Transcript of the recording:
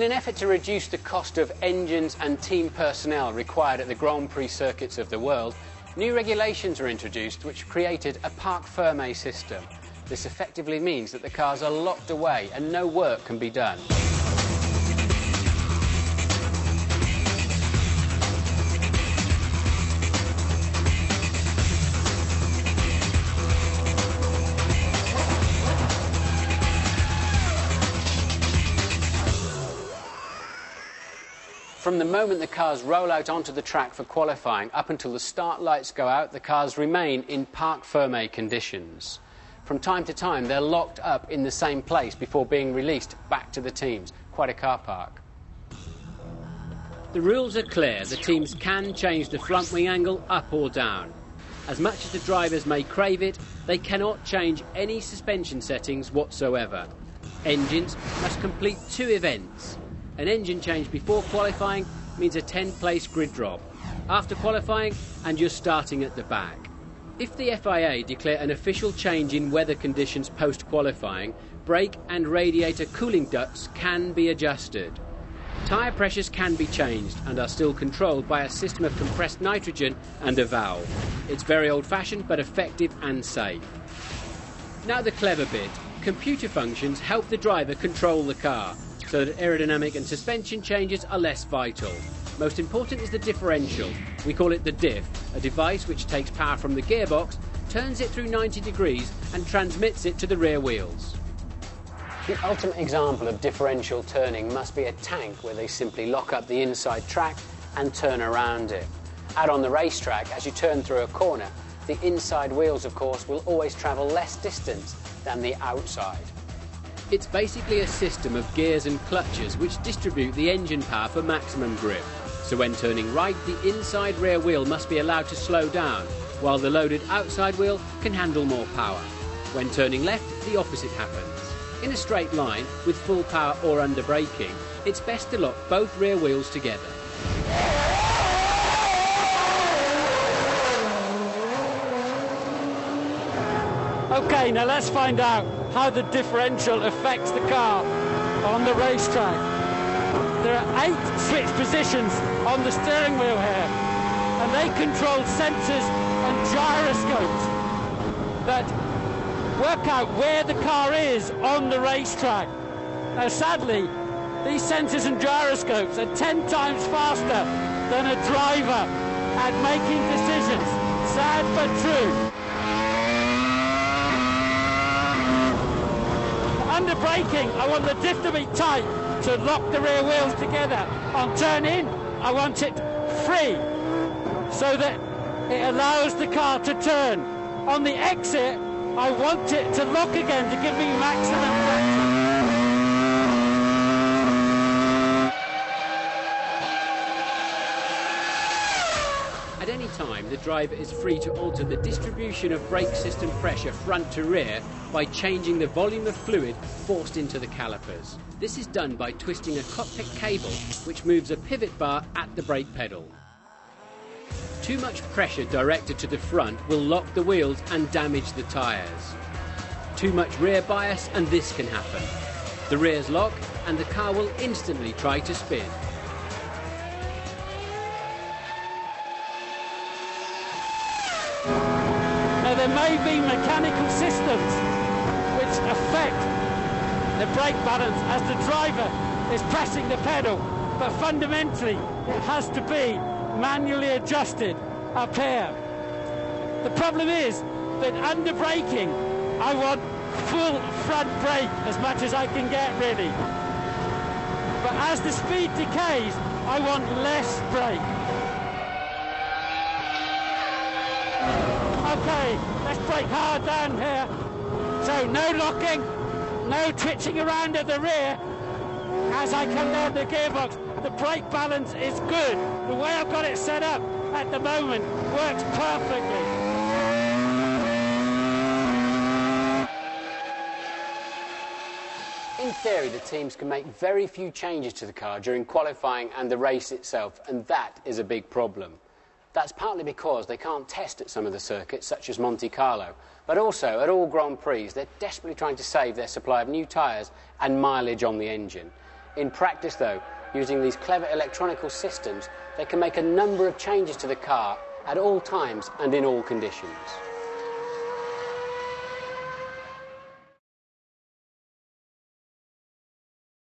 In an effort to reduce the cost of engines and team personnel required at the Grand Prix circuits of the world, new regulations were introduced which created a Park Ferme system. This effectively means that the cars are locked away and no work can be done. From the moment the cars roll out onto the track for qualifying up until the start lights go out, the cars remain in Park Ferme conditions. From time to time, they're locked up in the same place before being released back to the teams. Quite a car park. The rules are clear. The teams can change the front wing angle up or down. As much as the drivers may crave it, they cannot change any suspension settings whatsoever. Engines must complete 2 events. An engine change before qualifying means a 10-place grid drop. After qualifying, and you're starting at the back. If the FIA declare an official change in weather conditions post-qualifying, brake and radiator cooling ducts can be adjusted. Tyre pressures can be changed and are still controlled by a system of compressed nitrogen and a valve. It's very old-fashioned but effective and safe. Now the clever bit. Computer functions help the driver control the car, so that aerodynamic and suspension changes are less vital. Most important is the differential. We call it the diff, a device which takes power from the gearbox, turns it through 90 degrees and transmits it to the rear wheels. The ultimate example of differential turning must be a tank where they simply lock up the inside track and turn around it. Out on the racetrack, as you turn through a corner, the inside wheels, of course, will always travel less distance than the outside. It's basically a system of gears and clutches which distribute the engine power for maximum grip. So when turning right, the inside rear wheel must be allowed to slow down, while the loaded outside wheel can handle more power. When turning left, the opposite happens. In a straight line, with full power or under braking, it's best to lock both rear wheels together. OK, now let's find out how the differential affects the car on the racetrack. There are 8 switch positions on the steering wheel here, and they control sensors and gyroscopes that work out where the car is on the racetrack. Now sadly, these sensors and gyroscopes are 10 times faster than a driver at making decisions. Sad but true. Under braking, I want the diff to be tight to lock the rear wheels together. On turn in, I want it free so that it allows the car to turn. On the exit, I want it to lock again to give me maximum traction. At any time, the driver is free to alter the distribution of brake system pressure front to rear by changing the volume of fluid forced into the calipers. This is done by twisting a cockpit cable which moves a pivot bar at the brake pedal. Too much pressure directed to the front will lock the wheels and damage the tyres. Too much rear bias and this can happen. The rears lock and the car will instantly try to spin. Now there may be mechanical systems which affect the brake balance as the driver is pressing the pedal, but fundamentally it has to be manually adjusted up here. The problem is that under braking I want full front brake as much as I can get really, but as the speed decays I want less brake. Okay, let's brake hard down here. So no locking, no twitching around at the rear. As I come down the gearbox, the brake balance is good. The way I've got it set up at the moment works perfectly. In theory, the teams can make very few changes to the car during qualifying and the race itself, and that is a big problem. That's partly because they can't test at some of the circuits, such as Monte Carlo, but also at all Grand Prix, they're desperately trying to save their supply of new tyres and mileage on the engine. In practice, though, using these clever electronical systems, they can make a number of changes to the car at all times and in all conditions.